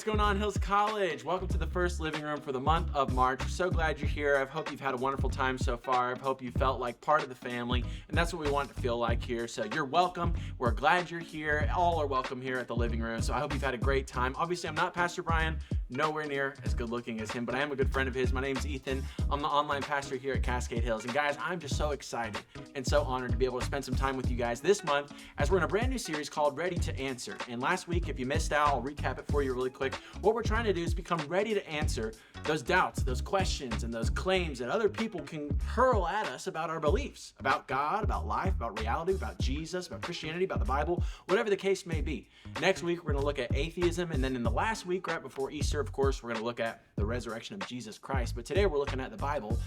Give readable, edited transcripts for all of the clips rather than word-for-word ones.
what's going on, Hills College? Welcome to the first living room for the month of March. We're so glad you're here. I hope you've had a wonderful time so far. I hope you felt like part of the family, and that's what we want to feel like here. So you're welcome. We're glad you're here. All are welcome here at the living room. So I hope you've had a great time. Obviously, I'm not Pastor Brian, nowhere near as good looking as him, but I am a good friend of his. My name's Ethan. I'm the online pastor here at Cascade Hills. And guys, I'm just so excited and so honored to be able to spend some time with you guys this month as we're in a brand new series called Ready to Answer. And last week, if you missed out, I'll recap it for you really quick. What we're trying to do is become ready to answer those doubts, those questions, and those claims that other people can hurl at us about our beliefs, about God, about life, about reality, about Jesus, about Christianity, about the Bible, whatever the case may be. Next week, we're going to look at atheism. And then in the last week, right before Easter, of course, we're going to look at the resurrection of Jesus Christ. But today, we're looking at the Bible.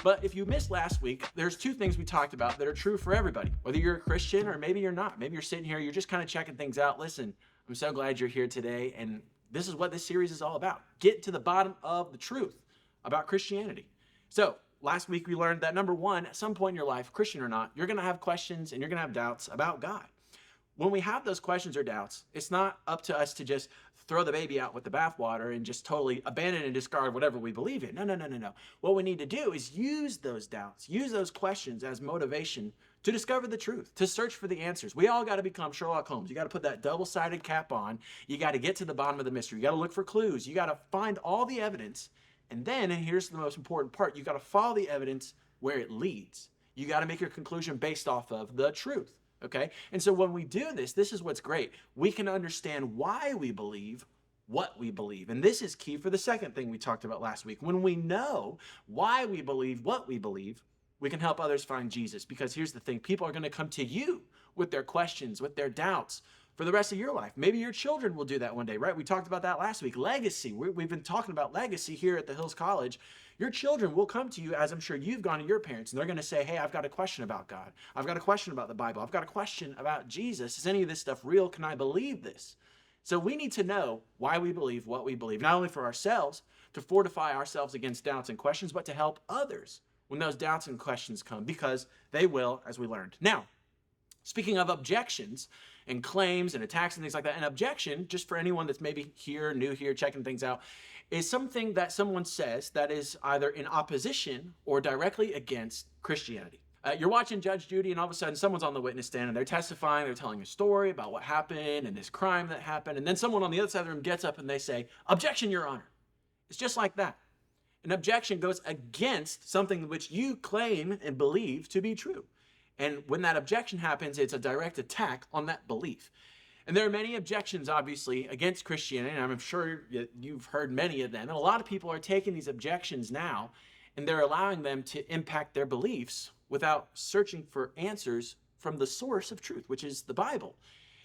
But if you missed last week, there's two things we talked about that are true for everybody, whether you're a Christian or maybe you're not. Maybe you're sitting here, you're just kind of checking things out. Listen, I'm so glad you're here today. And this is what this series is all about. Get to the bottom of the truth about Christianity. So last week we learned that number one, at some point in your life, Christian or not, you're going to have questions and you're going to have doubts about God. When we have those questions or doubts, it's not up to us to just throw the baby out with the bathwater and just totally abandon and discard whatever we believe in. No. What we need to do is use those doubts, use those questions as motivation to discover the truth, to search for the answers. We all got to become Sherlock Holmes. You got to put that double-sided cap on. You got to get to the bottom of the mystery. You got to look for clues. You got to find all the evidence. And here's the most important part. You got to follow the evidence where it leads. You got to make your conclusion based off of the truth. Okay? And so when we do this, this is what's great. We can understand why we believe what we believe. And this is key for the second thing we talked about last week. When we know why we believe what we believe, we can help others find Jesus. Because here's the thing, people are going to come to you with their questions, with their doubts for the rest of your life. Maybe your children will do that one day, right? We talked about that last week. Legacy. We've been talking about legacy here at the Hills College. Your children will come to you, as I'm sure you've gone to your parents, and they're going to say, hey, I've got a question about God. I've got a question about the Bible. I've got a question about Jesus. Is any of this stuff real? Can I believe this? So we need to know why we believe what we believe, not only for ourselves, to fortify ourselves against doubts and questions, but to help others when those doubts and questions come, because they will, as we learned. Now, speaking of objections and claims and attacks and things like that, an objection, just for anyone that's maybe here, new here, checking things out, is something that someone says that is either in opposition or directly against Christianity. You're watching Judge Judy, and all of a sudden someone's on the witness stand and they're testifying, they're telling a story about what happened and this crime that happened, and then someone on the other side of the room gets up and they say, objection, Your Honor. It's just like that. An objection goes against something which you claim and believe to be true. And when that objection happens, it's a direct attack on that belief. And there are many objections, obviously, against Christianity, and I'm sure you've heard many of them. And a lot of people are taking these objections now, and they're allowing them to impact their beliefs without searching for answers from the source of truth, which is the Bible.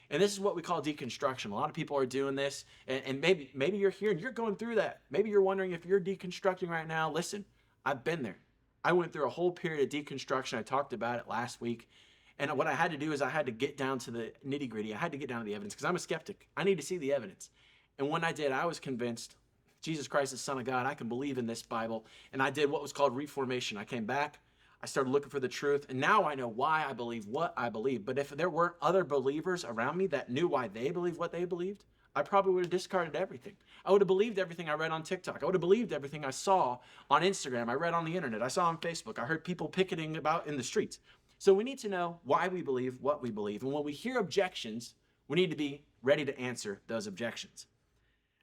And this is what we call deconstruction. A lot of people are doing this, and maybe you're here and you're going through that. Maybe you're wondering if you're deconstructing right now. Listen, I've been there. I went through a whole period of deconstruction. I talked about it last week. And what I had to do is I had to get down to the nitty-gritty. I had to get down to the evidence because I'm a skeptic. I need to see the evidence. And when I did, I was convinced Jesus Christ is the Son of God. I can believe in this Bible. And I did what was called reformation. I came back. I started looking for the truth, and now I know why I believe what I believe. But if there weren't other believers around me that knew why they believed what they believed, I probably would have discarded everything. I would have believed everything I read on TikTok. I would have believed everything I saw on Instagram, I read on the internet, I saw on Facebook, I heard people picketing about in the streets. So we need to know why we believe what we believe. And when we hear objections, we need to be ready to answer those objections.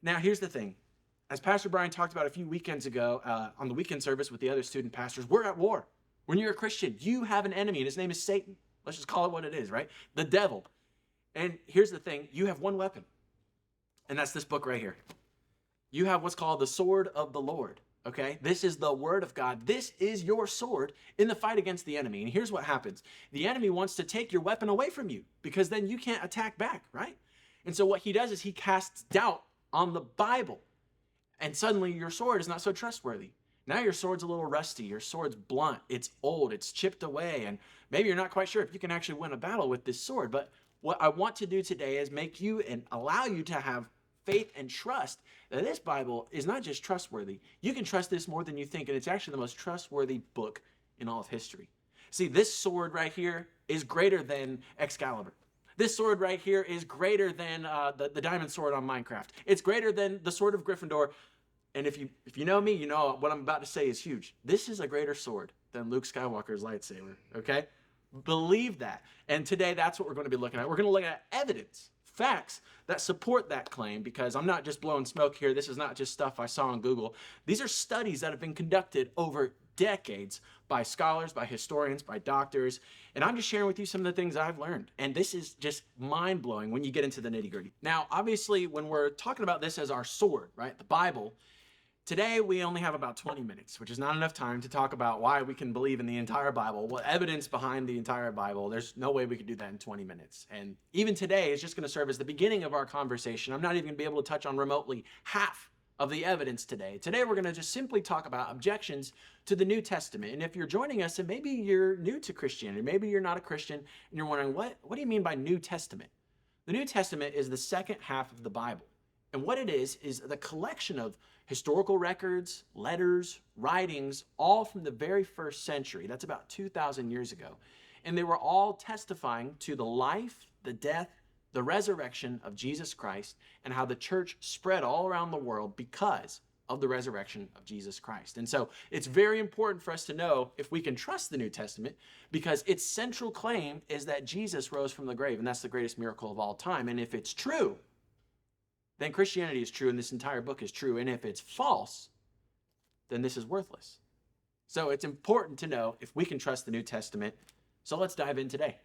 Now, here's the thing. As Pastor Brian talked about a few weekends ago on the weekend service with the other student pastors, we're at war. When you're a Christian, you have an enemy, and his name is Satan. Let's just call it what it is, right? The devil. And here's the thing. You have one weapon, and that's this book right here. You have what's called the sword of the Lord, okay? This is the word of God. This is your sword in the fight against the enemy. And here's what happens. The enemy wants to take your weapon away from you because then you can't attack back, right? And so what he does is he casts doubt on the Bible, and suddenly your sword is not so trustworthy. Now your sword's a little rusty, your sword's blunt, it's old, it's chipped away, and maybe you're not quite sure if you can actually win a battle with this sword. But what I want to do today is make you and allow you to have faith and trust that this Bible is not just trustworthy. You can trust this more than you think, and it's actually the most trustworthy book in all of history. See, this sword right here is greater than Excalibur. This sword right here is greater than the diamond sword on Minecraft. It's greater than the sword of Gryffindor. And if you know me, you know what I'm about to say is huge. This is a greater sword than Luke Skywalker's lightsaber, okay? Believe that. And today, that's what we're going to be looking at. We're going to look at evidence, facts that support that claim, because I'm not just blowing smoke here. This is not just stuff I saw on Google. These are studies that have been conducted over decades by scholars, by historians, by doctors. And I'm just sharing with you some of the things I've learned. And this is just mind-blowing when you get into the nitty-gritty. Now, obviously, when we're talking about this as our sword, right, the Bible, today, we only have about 20 minutes, which is not enough time to talk about why we can believe in the entire Bible, what evidence behind the entire Bible. There's no way we could do that in 20 minutes. And even today, it's just going to serve as the beginning of our conversation. I'm not even going to be able to touch on remotely half of the evidence today. Today, we're going to just simply talk about objections to the New Testament. And if you're joining us and maybe you're new to Christianity, maybe you're not a Christian, and you're wondering, what do you mean by New Testament? The New Testament is the second half of the Bible. And what it is the collection of historical records, letters, writings, all from the very first century. That's about 2,000 years ago. And they were all testifying to the life, the death, the resurrection of Jesus Christ, and how the church spread all around the world because of the resurrection of Jesus Christ. And so it's very important for us to know if we can trust the New Testament, because its central claim is that Jesus rose from the grave, and that's the greatest miracle of all time. And if it's true, then Christianity is true and this entire book is true. And if it's false, then this is worthless. So it's important to know if we can trust the New Testament. So let's dive in today.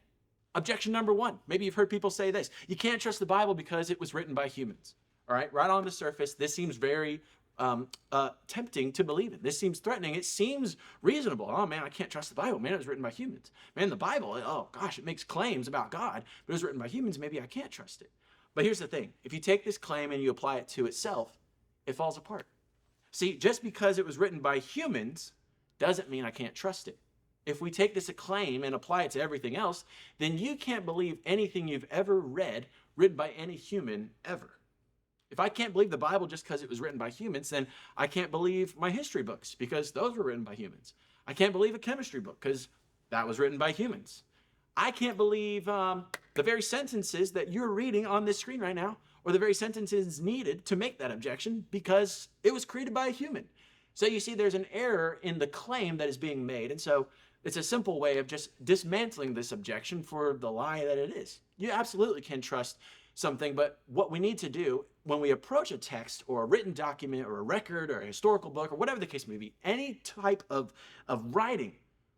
Objection number one. Maybe you've heard people say this. You can't trust the Bible because it was written by humans. All right, right on the surface, this seems very tempting to believe in. This seems threatening. It seems reasonable. Oh man, I can't trust the Bible. Man, it was written by humans. Man, the Bible, oh gosh, it makes claims about God, but it was written by humans. Maybe I can't trust it. But here's the thing. If you take this claim and you apply it to itself, it falls apart. See, just because it was written by humans doesn't mean I can't trust it. If we take this claim and apply it to everything else, then you can't believe anything you've ever read written by any human ever. If I can't believe the Bible just because it was written by humans, then I can't believe my history books because those were written by humans. I can't believe a chemistry book because that was written by humans. I can't believe the very sentences that you're reading on this screen right now, or the very sentences needed to make that objection, because it was created by a human. So you see, there's an error in the claim that is being made. And so it's a simple way of just dismantling this objection for the lie that it is. You absolutely can trust something, but what we need to do when we approach a text or a written document or a record or a historical book or whatever the case may be, any type of writing,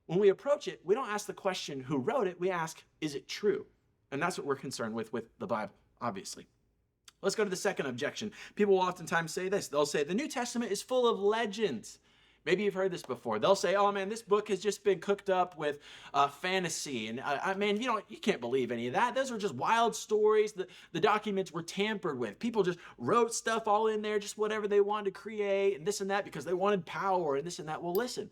when we approach it, we don't ask the question, who wrote it? We ask, is it true? And that's what we're concerned with the Bible, obviously. Let's go to the second objection. People will oftentimes say this. They'll say, the New Testament is full of legends. Maybe you've heard this before. They'll say, oh man, this book has just been cooked up with fantasy. And man, you can't believe any of that. Those are just wild stories. The documents were tampered with. People just wrote stuff all in there, just whatever they wanted to create and this and that because they wanted power and this and that. Well, listen.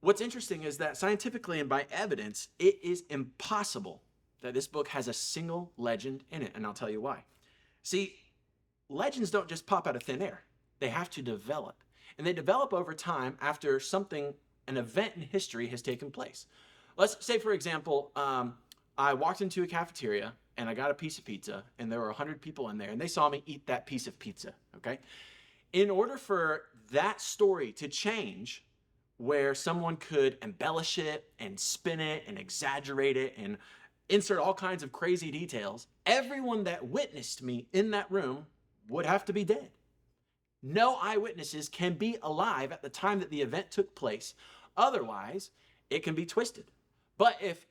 What's interesting is that scientifically and by evidence, it is impossible that this book has a single legend in it, and I'll tell you why. See, legends don't just pop out of thin air. They have to develop, and they develop over time after an event in history has taken place. Let's say, for example, I walked into a cafeteria, and I got a piece of pizza, and there were 100 people in there, and they saw me eat that piece of pizza, okay? In order for that story to change, where someone could embellish it and spin it and exaggerate it and insert all kinds of crazy details, everyone that witnessed me in that room would have to be dead. No eyewitnesses can be alive at the time that the event took place. Otherwise, it can be twisted. But if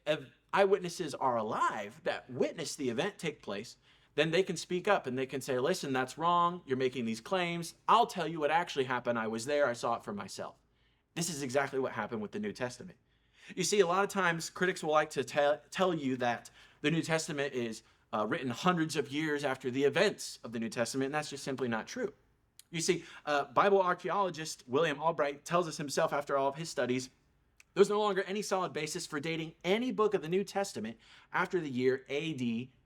eyewitnesses are alive that witnessed the event take place, then they can speak up and they can say, listen, that's wrong. You're making these claims. I'll tell you what actually happened. I was there. I saw it for myself. This is exactly what happened with the New Testament. You see, a lot of times critics will like to tell you that the New Testament is written hundreds of years after the events of the New Testament, and that's just simply not true. You see, Bible archaeologist William Albright tells us himself after all of his studies, there's no longer any solid basis for dating any book of the New Testament after the year AD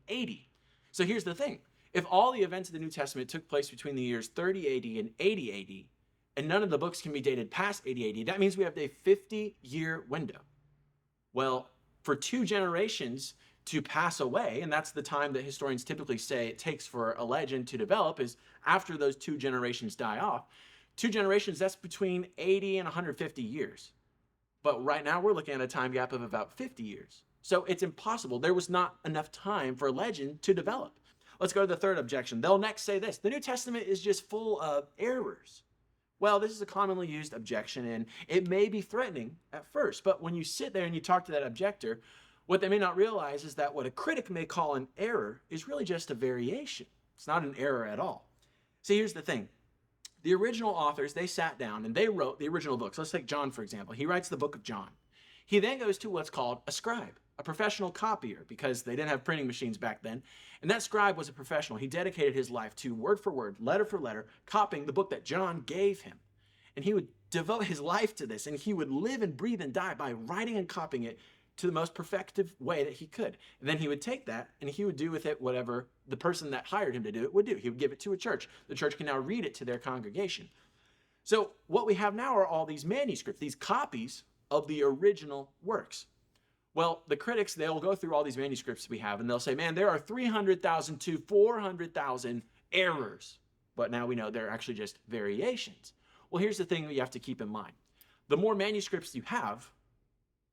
80. So here's the thing. If all the events of the New Testament took place between the years 30 AD and 80 AD, and none of the books can be dated past 80 AD, that means we have a 50-year window. Well, for 2 generations, to pass away, and that's the time that historians typically say it takes for a legend to develop, is after those 2 generations die off. 2 generations, that's between 80 and 150 years. But right now we're looking at a time gap of about 50 years. So it's impossible. There was not enough time for a legend to develop. Let's go to the third objection. They'll next say this: the New Testament is just full of errors. Well, this is a commonly used objection, and it may be threatening at first, but when you sit there and you talk to that objector, what they may not realize is that what a critic may call an error is really just a variation. It's not an error at all. See, here's the thing. The original authors, they sat down and they wrote the original books. Let's take John, for example. He writes the book of John. He then goes to what's called a scribe, a professional copier, because they didn't have printing machines back then. And that scribe was a professional. He dedicated his life to word for word, letter for letter, copying the book that John gave him. And he would devote his life to this, and he would live and breathe and die by writing and copying it to the most perfective way that he could. And then he would take that and he would do with it whatever the person that hired him to do it would do. He would give it to a church. The church can now read it to their congregation. So what we have now are all these manuscripts, these copies of the original works. Well, the critics, they'll go through all these manuscripts we have and they'll say, man, there are 300,000 to 400,000 errors. But now we know they're actually just variations. Well, here's the thing that you have to keep in mind. The more manuscripts you have,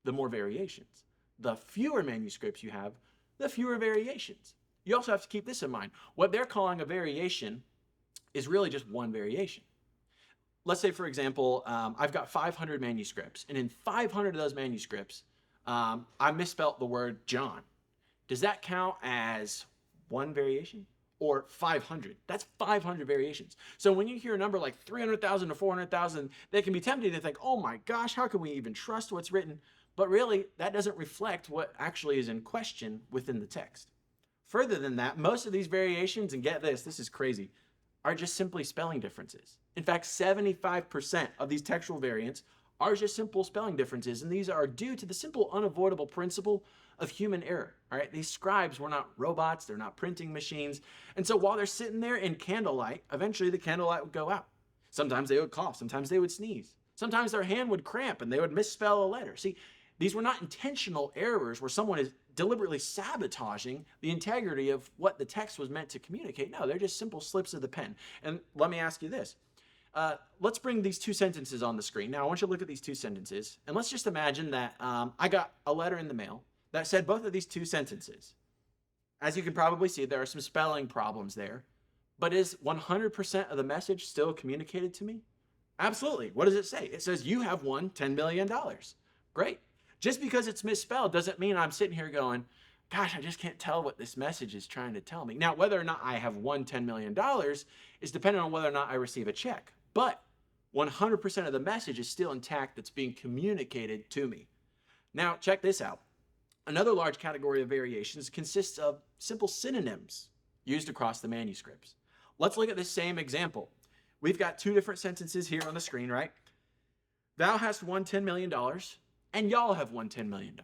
the more variations. The fewer manuscripts you have, the fewer variations. You also have to keep this in mind. What they're calling a variation is really just one variation. Let's say, for example, I've got 500 manuscripts, and in 500 of those manuscripts, I misspelt the word John. Does that count as one variation? Or 500? That's 500 variations. So when you hear a number like 300,000 to 400,000, they can be tempted to think, oh my gosh, how can we even trust what's written? But really, that doesn't reflect what actually is in question within the text. Further than that, most of these variations, and get this is crazy, are just simply spelling differences. In fact, 75% of these textual variants are just simple spelling differences, and these are due to the simple unavoidable principle of human error. All right, these scribes were not robots, they're not printing machines, and so while they're sitting there in candlelight, eventually the candlelight would go out. Sometimes they would cough, sometimes they would sneeze, sometimes their hand would cramp and they would misspell a letter. See, these were not intentional errors where someone is deliberately sabotaging the integrity of what the text was meant to communicate. No, they're just simple slips of the pen. And let me ask you this. Let's bring these 2 sentences on the screen. Now, I want you to look at these 2 sentences, and let's just imagine that I got a letter in the mail that said both of these 2 sentences. As you can probably see, there are some spelling problems there, but is 100% of the message still communicated to me? Absolutely. What does it say? It says, you have won $10 million. Great. Just because it's misspelled doesn't mean I'm sitting here going, gosh, I just can't tell what this message is trying to tell me. Now, whether or not I have won $10 million is dependent on whether or not I receive a check. But 100% of the message is still intact that's being communicated to me. Now, check this out. Another large category of variations consists of simple synonyms used across the manuscripts. Let's look at this same example. We've got 2 different sentences here on the screen, right? Thou hast won $10 million, and y'all have won $10 million,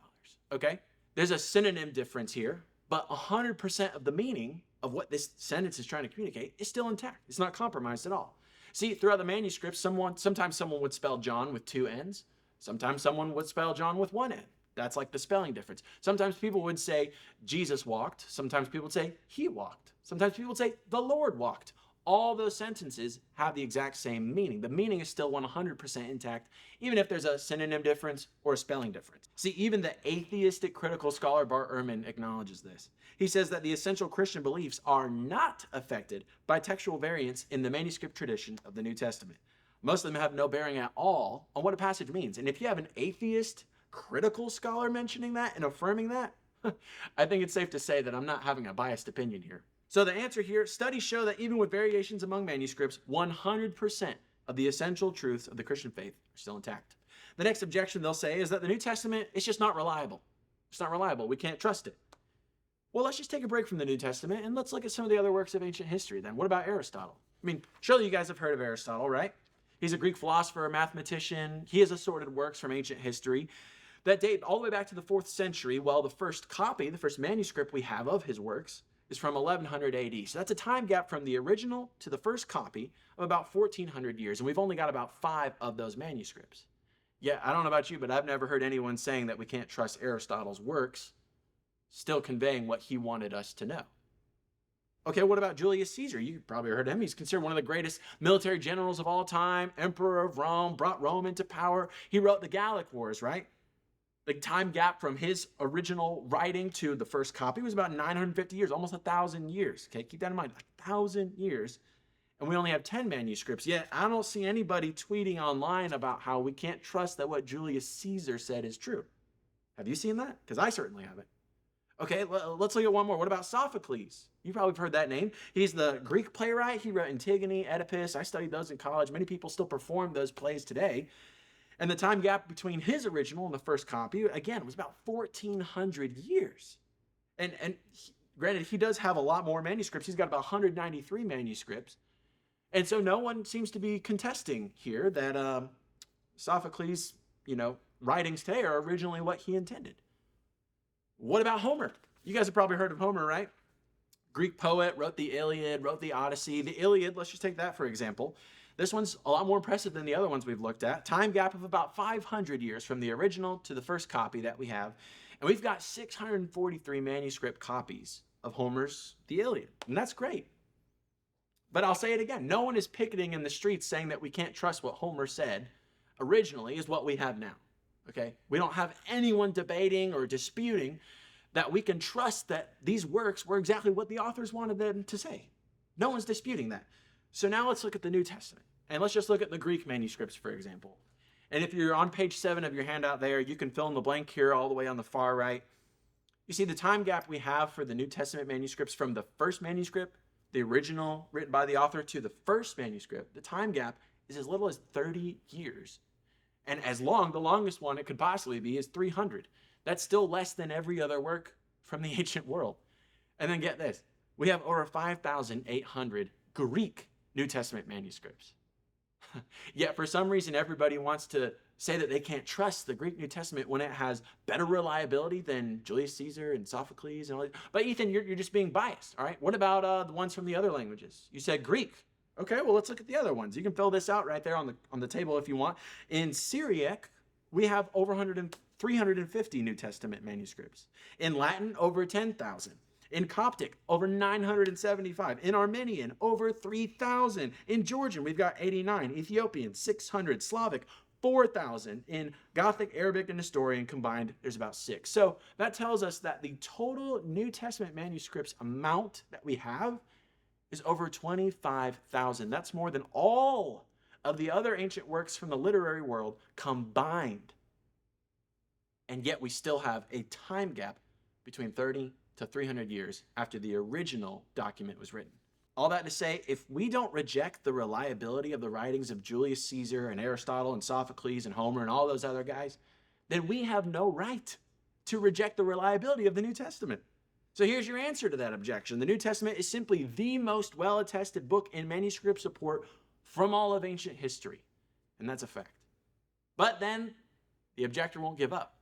okay? There's a synonym difference here, but 100% of the meaning of what this sentence is trying to communicate is still intact. It's not compromised at all. See, throughout the manuscript, sometimes someone would spell John with 2 N's. Sometimes someone would spell John with 1 N. That's like the spelling difference. Sometimes people would say Jesus walked. Sometimes people would say he walked. Sometimes people would say the Lord walked. All those sentences have the exact same meaning. The meaning is still 100% intact, even if there's a synonym difference or a spelling difference. See, even the atheistic critical scholar Bart Ehrman acknowledges this. He says that the essential Christian beliefs are not affected by textual variants in the manuscript tradition of the New Testament. Most of them have no bearing at all on what a passage means. And if you have an atheist critical scholar mentioning that and affirming that, I think it's safe to say that I'm not having a biased opinion here. So the answer here, studies show that even with variations among manuscripts, 100% of the essential truths of the Christian faith are still intact. The next objection they'll say is that the New Testament is just not reliable. It's not reliable. We can't trust it. Well, let's just take a break from the New Testament and let's look at some of the other works of ancient history then. What about Aristotle? I mean, surely you guys have heard of Aristotle, right? He's a Greek philosopher, a mathematician. He has assorted works from ancient history that date all the way back to the 4th century, while the first copy, the first manuscript we have of his works is from 1100 AD. So that's a time gap from the original to the first copy of about 1400 years. And we've only got about 5 of those manuscripts. Yeah, I don't know about you, but I've never heard anyone saying that we can't trust Aristotle's works. still conveying what he wanted us to know. Okay, what about Julius Caesar? You probably heard of him. He's considered one of the greatest military generals of all time, emperor of Rome, brought Rome into power. He wrote the Gallic Wars, right? The time gap from his original writing to the first copy was about 950 years, almost 1,000 years. Okay, keep that in mind, 1,000 years. And we only have 10 manuscripts. Yet I don't see anybody tweeting online about how we can't trust that what Julius Caesar said is true. Have you seen that? Because I certainly haven't. Okay, let's look at one more. What about Sophocles? You've probably heard that name. He's the Greek playwright. He wrote Antigone, Oedipus. I studied those in college. Many people still perform those plays today. And the time gap between his original and the first copy, again, was about 1,400 years. And granted, he does have a lot more manuscripts. He's got about 193 manuscripts. And so no one seems to be contesting here that Sophocles, writings today are originally what he intended. What about Homer? You guys have probably heard of Homer, right? Greek poet, wrote the Iliad, wrote the Odyssey. The Iliad, let's just take that for example. This one's a lot more impressive than the other ones we've looked at. Time gap of about 500 years from the original to the first copy that we have. And we've got 643 manuscript copies of Homer's The Iliad. And that's great. But I'll say it again. No one is picketing in the streets saying that we can't trust what Homer said originally is what we have now. Okay? We don't have anyone debating or disputing that we can trust that these works were exactly what the authors wanted them to say. No one's disputing that. So now let's look at the New Testament. And let's just look at the Greek manuscripts, for example. And if you're on page 7 of your handout there, you can fill in the blank here all the way on the far right. You see the time gap we have for the New Testament manuscripts from the first manuscript, the original written by the author, to the first manuscript. The time gap is as little as 30 years. And as long, the longest one it could possibly be is 300. That's still less than every other work from the ancient world. And then get this. We have over 5,800 Greek New Testament manuscripts. Yet for some reason, everybody wants to say that they can't trust the Greek New Testament when it has better reliability than Julius Caesar and Sophocles and all that. But Ethan, you're just being biased, all right? What about the ones from the other languages? You said Greek. Okay, well, let's look at the other ones. You can fill this out right there on the table if you want. In Syriac, we have over 350 New Testament manuscripts. In Latin, over 10,000. In Coptic, over 975. In Armenian, over 3,000. In Georgian, we've got 89. Ethiopian, 600. Slavic, 4,000. In Gothic, Arabic, and Nestorian combined, there's about 6. So that tells us that the total New Testament manuscripts amount that we have is over 25,000. That's more than all of the other ancient works from the literary world combined. And yet we still have a time gap between 30 to 300 years after the original document was written. All that to say, if we don't reject the reliability of the writings of Julius Caesar and Aristotle and Sophocles and Homer and all those other guys, then we have no right to reject the reliability of the New Testament. So here's your answer to that objection. The New Testament is simply the most well-attested book in manuscript support from all of ancient history. And that's a fact. But then the objector won't give up.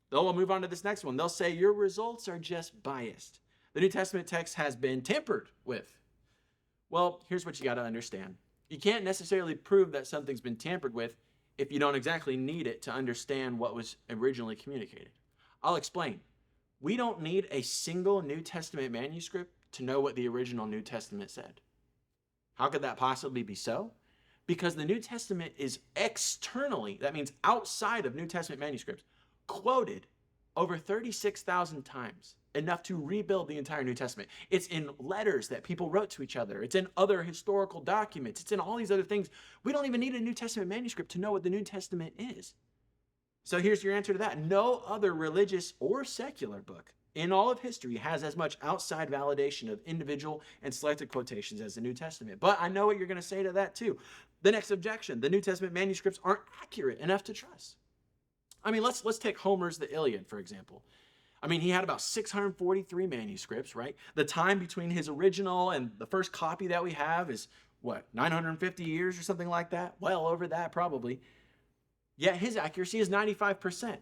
They'll move on to this next one. They'll say your results are just biased. The New Testament text has been tampered with. Well, here's what you got to understand. You can't necessarily prove that something's been tampered with if you don't exactly need it to understand what was originally communicated. I'll explain. We don't need a single New Testament manuscript to know what the original New Testament said. How could that possibly be so? Because the New Testament is externally, that means outside of New Testament manuscripts, quoted over 36,000 times, enough to rebuild the entire New Testament. It's in letters that people wrote to each other. It's in other historical documents. It's in all these other things. We don't even need a New Testament manuscript to know what the New Testament is. So here's your answer to that. No other religious or secular book in all of history has as much outside validation of individual and selected quotations as the New Testament. But I know what you're going to say to that too. The next objection, the New Testament manuscripts aren't accurate enough to trust. I mean, let's take Homer's The Iliad, for example. I mean, he had about 643 manuscripts, right? The time between his original and the first copy that we have is, 950 years or something like that? Well over that, probably. Yet his accuracy is 95%.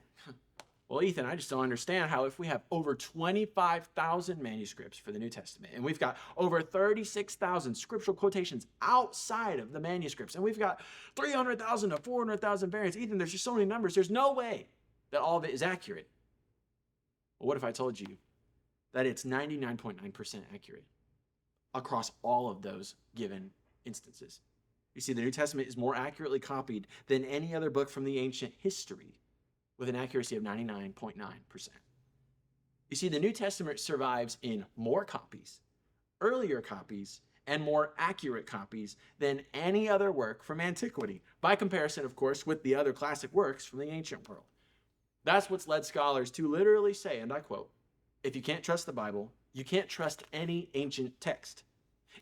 Well, Ethan, I just don't understand how if we have over 25,000 manuscripts for the New Testament, and we've got over 36,000 scriptural quotations outside of the manuscripts, and we've got 300,000 to 400,000 variants, Ethan, there's just so many numbers, there's no way that all of it is accurate. Well, what if I told you that it's 99.9% accurate across all of those given instances. You see, the New Testament is more accurately copied than any other book from the ancient history, with an accuracy of 99.9%. You see, the New Testament survives in more copies, earlier copies, and more accurate copies than any other work from antiquity, by comparison, of course, with the other classic works from the ancient world. That's what's led scholars to literally say, and I quote, "If you can't trust the Bible, you can't trust any ancient text.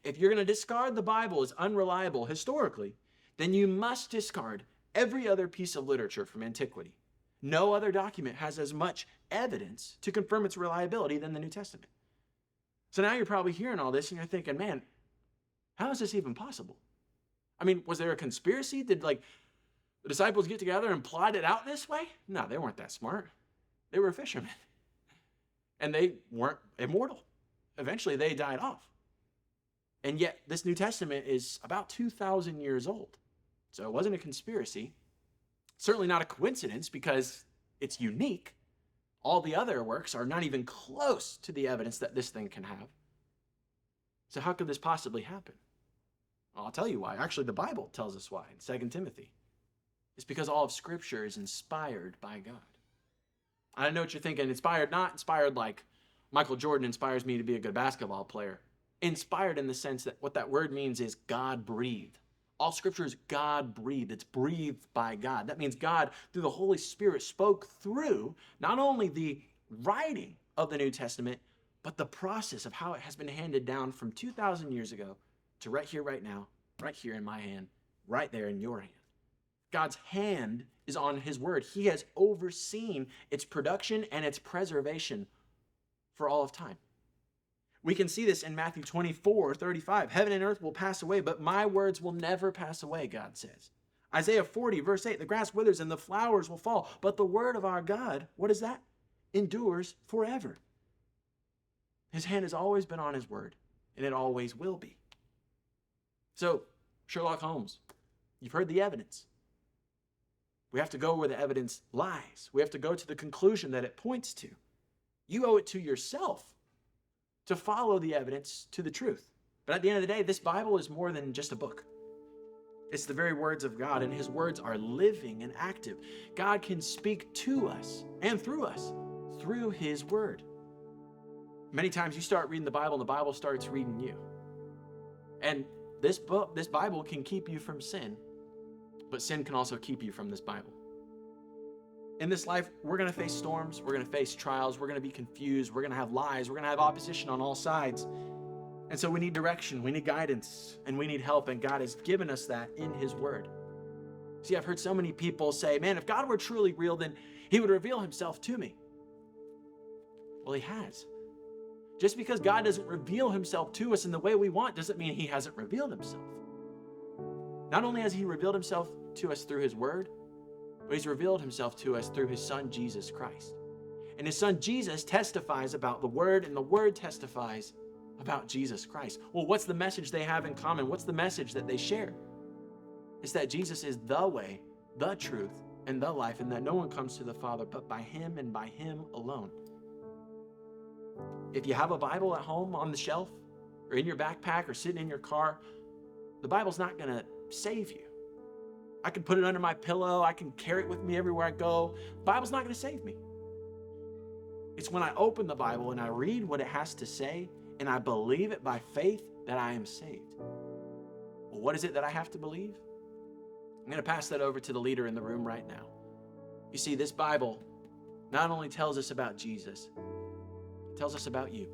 If you're going to discard the Bible as unreliable historically, then you must discard every other piece of literature from antiquity. No other document has as much evidence to confirm its reliability than the New Testament." So now you're probably hearing all this and you're thinking, man, how is this even possible? I mean, was there a conspiracy? Did the disciples get together and plot it out this way? No, they weren't that smart. They were fishermen. And they weren't immortal. Eventually they died off. And yet this New Testament is about 2,000 years old. So it wasn't a conspiracy. Certainly not a coincidence because it's unique. All the other works are not even close to the evidence that this thing can have. So how could this possibly happen? Well, I'll tell you why. Actually, the Bible tells us why in 2 Timothy. It's because all of Scripture is inspired by God. I know what you're thinking. Inspired, not inspired like Michael Jordan inspires me to be a good basketball player. Inspired in the sense that what that word means is God-breathed. All Scripture is God-breathed. It's breathed by God. That means God, through the Holy Spirit, spoke through not only the writing of the New Testament, but the process of how it has been handed down from 2,000 years ago to right here, right now, right here in my hand, right there in your hand. God's hand is on his word. He has overseen its production and its preservation for all of time. We can see this in Matthew 24:35. Heaven and earth will pass away, but my words will never pass away, God says. Isaiah 40, verse 8, the grass withers and the flowers will fall, but the word of our God, what is that? Endures forever. His hand has always been on his word, and it always will be. So, Sherlock Holmes, you've heard the evidence. We have to go where the evidence lies. We have to go to the conclusion that it points to. You owe it to yourself to follow the evidence to the truth. But at the end of the day, this Bible is more than just a book. It's the very words of God, and his words are living and active. God can speak to us and through us through his word. Many times you start reading the Bible and the Bible starts reading you. And this Bible can keep you from sin, but sin can also keep you from this Bible. In this life, we're going to face storms, we're going to face trials, we're going to be confused, we're going to have lies, we're going to have opposition on all sides. And so we need direction, we need guidance, and we need help, and God has given us that in his word. See, I've heard so many people say, man, if God were truly real, then he would reveal himself to me. Well, he has. Just because God doesn't reveal himself to us in the way we want doesn't mean he hasn't revealed himself. Not only has he revealed himself to us through his word, but he's revealed himself to us through his son, Jesus Christ. And his son, Jesus, testifies about the word, and the word testifies about Jesus Christ. Well, what's the message they have in common? What's the message that they share? It's that Jesus is the way, the truth, and the life, and that no one comes to the Father but by him and by him alone. If you have a Bible at home on the shelf, or in your backpack, or sitting in your car, the Bible's not going to save you. I can put it under my pillow. I can carry it with me everywhere I go. The Bible's not going to save me. It's when I open the Bible and I read what it has to say and I believe it by faith that I am saved. Well, what is it that I have to believe? I'm going to pass that over to the leader in the room right now. You see, this Bible not only tells us about Jesus, it tells us about you.